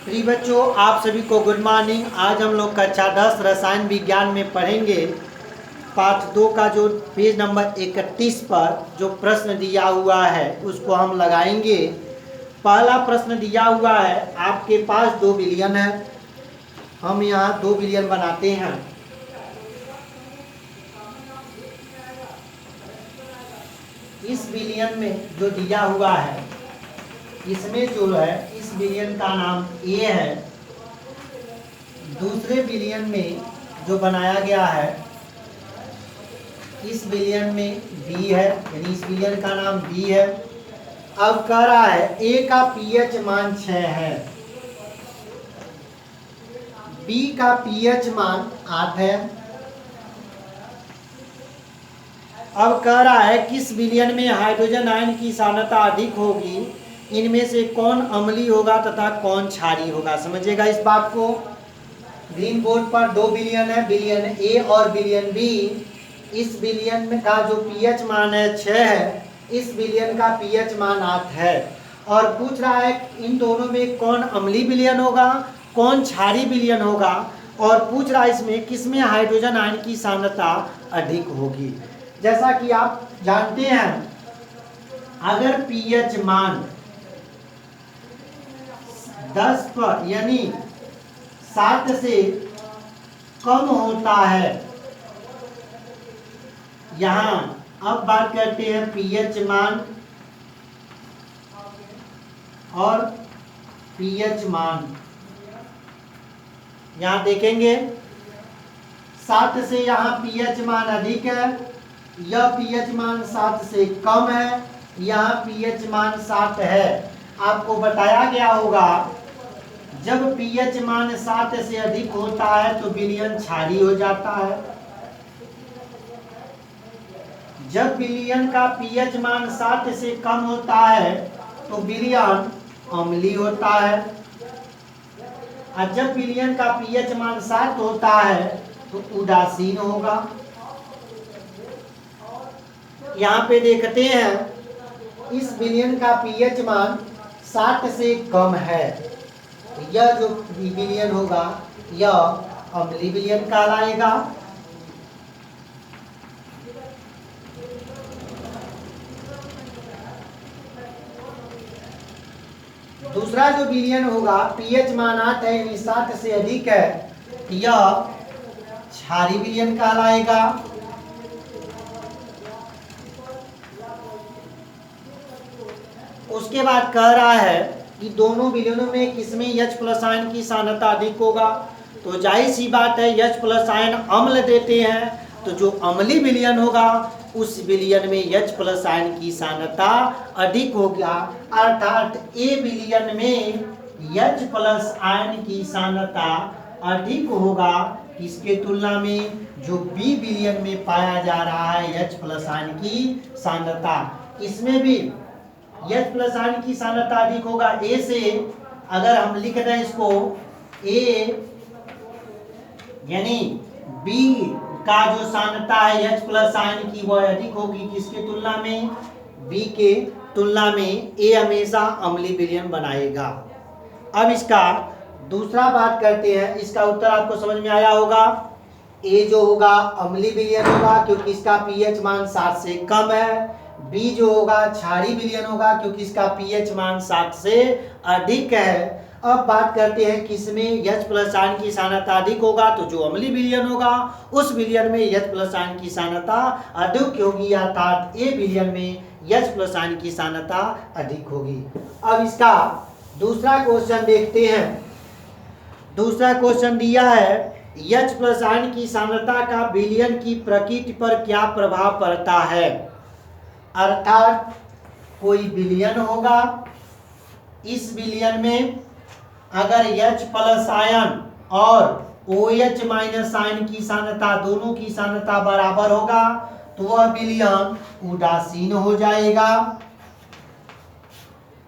प्रिय बच्चों, आप सभी को गुड मॉर्निंग। आज हम लोग कक्षा 10 रसायन विज्ञान में पढ़ेंगे पाठ 2 का जो पेज नंबर 31 पर जो प्रश्न दिया हुआ है उसको हम लगाएंगे। पहला प्रश्न दिया हुआ है, आपके पास 2 बिलियन है। हम यहाँ 2 बिलियन बनाते हैं। इस बिलियन में जो दिया हुआ है, इसमें जो है इस बिलियन का नाम ए है। दूसरे बिलियन में जो बनाया गया है इस बिलियन में बी है, यानी इस बिलियन का नाम बी है। अब कह रहा है ए का पीएच मान 6 है, बी का पीएच मान 8 है। अब कह रहा है किस विलयन में हाइड्रोजन आयन की सांद्रता अधिक होगी, इनमें से कौन अम्लीय होगा तथा कौन क्षारीय होगा। समझिएगा इस बात को। ग्रीन बोर्ड पर 2 बिलियन है, बिलियन ए और बिलियन बी। इस बिलियन में का जो पीएच मान है 6 है, इस बिलियन का पीएच मान 8 है। और पूछ रहा है इन दोनों में कौन अम्लीय विलयन होगा, कौन क्षारीय विलयन होगा। और पूछ रहा है इसमें किसमें हाइड्रोजन आयन की सांद्रता अधिक होगी। जैसा कि आप जानते हैं, अगर पीएच मान 10 पर यानी 7 से कम होता है, यहां अब बात करते हैं पीएच मान और पीएच मान। यहां देखेंगे 7 से यहां पीएच मान अधिक है, यह पीएच मान 7 से कम है, यहाँ पीएच मान 7 है। आपको बताया गया होगा जब पीएच मान 7 से अधिक होता है तो विलयन क्षारीय हो जाता है। जब विलयन का पीएच मान 7 से कम होता है तो विलयन अम्लीय होता है। और जब विलयन का पीएच मान 7 होता है तो उदासीन होगा। यहाँ पे देखते हैं इस विलयन का पीएच मान 7 से कम है, यह जो विलयन होगा यह अम्लीय विलयन कहलाएगा। दूसरा जो विलयन होगा पीएच मान 8 है यानी 7 से अधिक है, यह क्षारीय विलयन कहलाएगा। उसके बाद कह रहा है कि दोनों विलयनों में किसमें H+ आयन की सांद्रता अधिक होगा। तो जाहिर सी बात है H+ आयन अम्ल देते हैं, तो जो अम्लीय विलयन होगा उस विलयन में H+ आयन की सांद्रता अधिक होगा। अर्थात ए विलयन में H+ आयन की सांद्रता अधिक होगा किसके तुलना में, जो बी विलयन में पाया जा रहा है H+ आयन की सांद्रता। इसमें भी H+ आयन की सांद्रता अधिक होगा ए से। अगर हम लिख दें इसको ए यानी बी का जो सांद्रता है H+ आयन की वह अधिक होगी किसके तुलना में, बी के तुलना में। ए हमेशा अम्लीय विलयन बनाएगा। अब इसका दूसरा बात करते हैं, इसका उत्तर आपको समझ में आया होगा। ए जो होगा अम्लीय विलयन होगा क्योंकि इसका पीएच मान 7 से कम है। बी जो होगा क्षारीय विलयन होगा क्योंकि इसका पीएच मान 7 से अधिक है। अब बात करते हैं किसमें H+ आयन की सांद्रता अधिक होगा, तो जो अम्लीय विलयन होगा उस विलयन में H+ आयन की सांद्रता अधिक होगी, अर्थात ए विलयन में H+ आयन की सांद्रता अधिक होगी। अब इसका दूसरा क्वेश्चन देखते हैं। दूसरा क्वेश्चन दिया है H+ आयन की सांद्रता का विलयन की प्रकृति पर क्या प्रभाव पड़ता है। अर्थात कोई विलयन होगा, इस विलयन में अगर H+ आयन और OH- आयन की सांद्रता दोनों की सांद्रता बराबर होगा तो वह विलयन उदासीन हो जाएगा।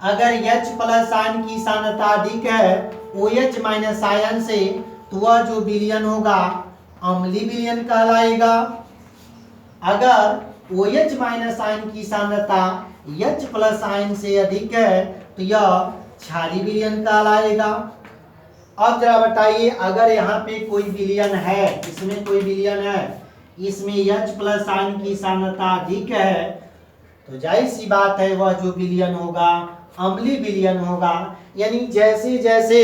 अगर H+ आयन की सांद्रता अधिक है OH- आयन से तो वह जो विलयन होगा अम्लीय विलयन कहलाएगा। अगर OH- आयन की सांद्रता H+ आयन से अधिक है तो यह क्षारीय विलयन कहलाएगा। अब जरा बताइए, अगर यहाँ पे कोई विलयन है, इसमें कोई विलयन है, इसमें H प्लस आयन की सांद्रता अधिक है, तो जाहिर सी बात है वह जो विलयन होगा अम्लीय विलयन होगा। यानी जैसे जैसे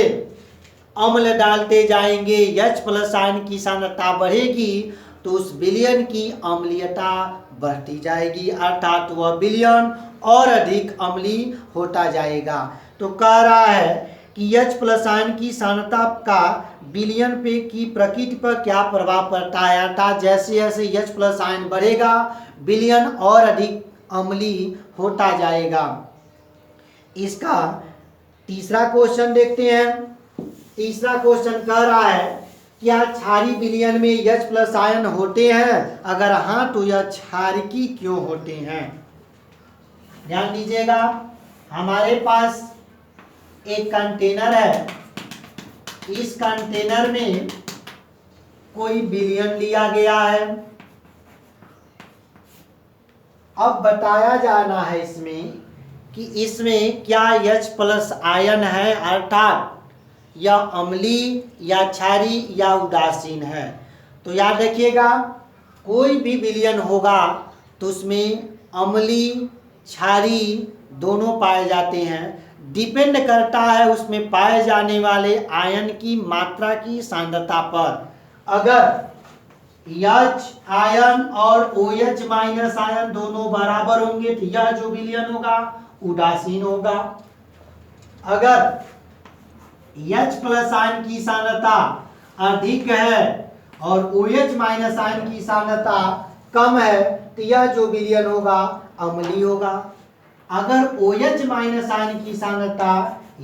अम्ल डालते जाएंगे H प्लस आयन की सांद्रता बढ़ेगी तो उस विलयन की अम्लीयता बढ़ती जाएगी, अर्थात वह विलयन और अधिक अम्लीय होता जाएगा। तो कह रहा है कि H प्लस आयन की सांद्रता का विलयन पे की प्रकृति पर क्या प्रभाव पड़ता है, अर्थात जैसे जैसे H प्लस आयन बढ़ेगा विलयन और अधिक अम्लीय होता जाएगा। इसका तीसरा क्वेश्चन देखते हैं। तीसरा क्वेश्चन कह रहा है क्या क्षारीय विलयन में H प्लस आयन होते हैं, अगर हाँ तो यह क्षारकी क्यों होते हैं। ध्यान दीजिएगा, हमारे पास एक कंटेनर है, इस कंटेनर में कोई विलयन लिया गया है। अब बताया जाना है इसमें कि इसमें क्या H प्लस आयन है, अर्थात या अम्लीय या क्षारीय या उदासीन है। तो याद रखिएगा, कोई भी विलयन होगा तो उसमें अम्लीय क्षारीय दोनों पाए जाते हैं। डिपेंड करता है उसमें पाए जाने वाले आयन की मात्रा की सांद्रता पर। अगर H आयन और OH माइनस आयन दोनों बराबर होंगे तो यह जो विलयन होगा उदासीन होगा। अगर H प्लस आयन की सांद्रता अधिक है और OH माइनस आयन की सांद्रता कम है तो यह जो विलयन होगा अम्लीय होगा। अगर OH माइनस आयन की सांद्रता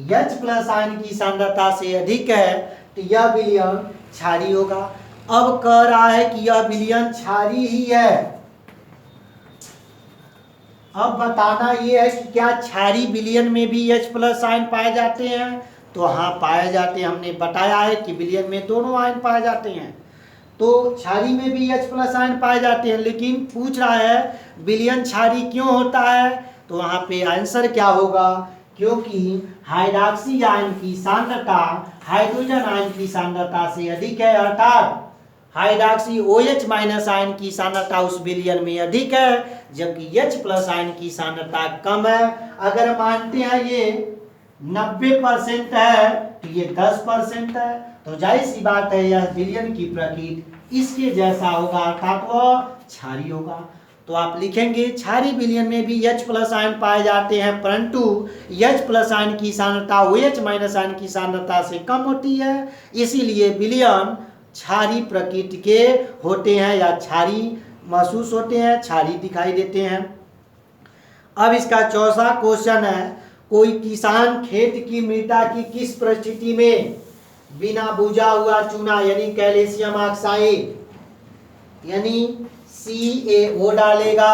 H प्लस आयन की सांद्रता से अधिक है तो यह विलयन क्षारीय होगा। अब कह रहा है कि यह विलयन क्षारीय ही है। अब बताना यह है कि क्या क्षारीय विलयन में भी H प्लस आयन पाए जाते हैं, तो हाँ पाए जाते हैं। हमने बताया है कि विलयन में दोनों आयन पाए जाते हैं, तो क्षारीय में भी H प्लस आयन पाए जाते हैं। लेकिन पूछ रहा है विलयन क्षारीय क्यों होता है, तो वहाँ पे आंसर क्या होगा, क्योंकि हाइड्रॉक्सी आयन की सांद्रता हाइड्रोजन आयन की सांद्रता से अधिक है, अर्थात हाइड्रॉक्सी OH माइनस आयन की सांद्रता उस विलयन में अधिक है, जबकि H प्लस आयन की सांद्रता कम है। अगर मानते हैं ये 90% है तो ये 10% है, तो जाहिर सी बात है यह विलयन की प्रकृति इसके जैसा होगा, अर्थात वह क्षारीय होगा। तो आप लिखेंगे क्षारीय विलयन में भी H प्लस आयन पाए जाते हैं, परंतु H प्लस आयन की सांद्रता OH माइनस आयन की सांद्रता से कम होती है, इसीलिए विलयन क्षारीय प्रकृति के होते हैं या क्षारीय महसूस होते हैं, क्षारीय दिखाई देते हैं। अब इसका चौथा क्वेश्चन है, कोई किसान खेत की मृदा की किस परिस्थिति में बिना बुझा हुआ चूना यानी कैल्शियम ऑक्साइड यानी CaO डालेगा,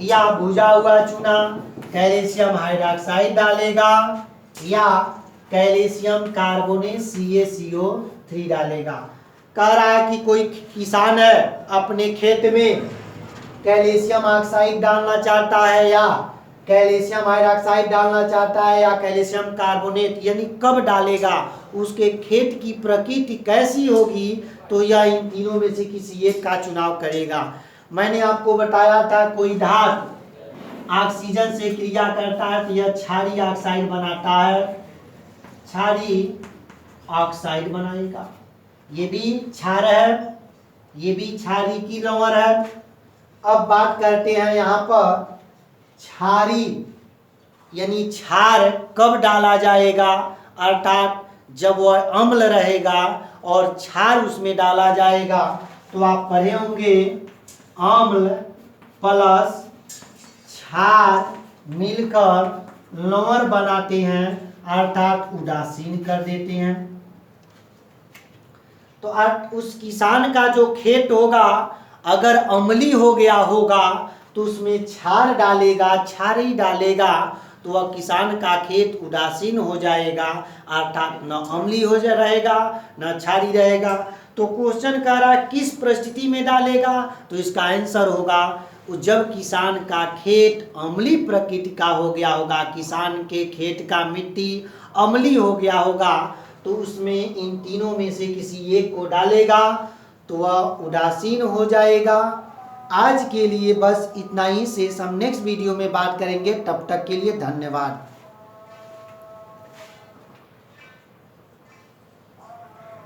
या बुझा हुआ चूना कैल्शियम हाइड्रोक्साइड डालेगा, या कैल्शियम कार्बोनेट CaCO3 डालेगा। कह रहा है कि कोई किसान है अपने खेत में कैल्शियम ऑक्साइड डालना चाहता है या कैल्शियम हाइड्रोक्साइड डालना चाहता है या कैल्शियम कार्बोनेट, यानी कब डालेगा, उसके खेत की प्रकृति कैसी होगी, तो यह इन तीनों में से किसी एक का चुनाव करेगा। मैंने आपको बताया था कोई धातु ऑक्सीजन से क्रिया करता है तो यह क्षारीय ऑक्साइड बनाता है, क्षारीय ऑक्साइड बनाएगा। ये भी क्षार है, ये भी क्षारीय की लवण है। अब बात करते हैं यहाँ पर क्षारीय यानी क्षार कब डाला जाएगा, अर्थात जब वह अम्ल रहेगा और क्षार उसमें डाला जाएगा। तो आप पढ़े होंगे अम्ल प्लस क्षार मिलकर लवण बनाते हैं, अर्थात उदासीन कर देते हैं। तो उस किसान का जो खेत होगा अगर अम्लीय हो गया होगा तो उसमें क्षार डालेगा, क्षारीय डालेगा, तो वह किसान का खेत उदासीन हो जाएगा, अर्थात न अम्लीय हो जा रहेगा न क्षारीय रहेगा। तो क्वेश्चन कह रहा है किस परिस्थिति में डालेगा, तो इसका आंसर होगा जब किसान का खेत अम्लीय प्रकृति का हो गया होगा, किसान के खेत का मिट्टी अम्लीय हो गया होगा, तो उसमें इन तीनों में से किसी एक को डालेगा तो वह उदासीन हो जाएगा। आज के लिए बस इतना ही। से हम नेक्स्ट वीडियो में बात करेंगे। तब तक के लिए धन्यवाद।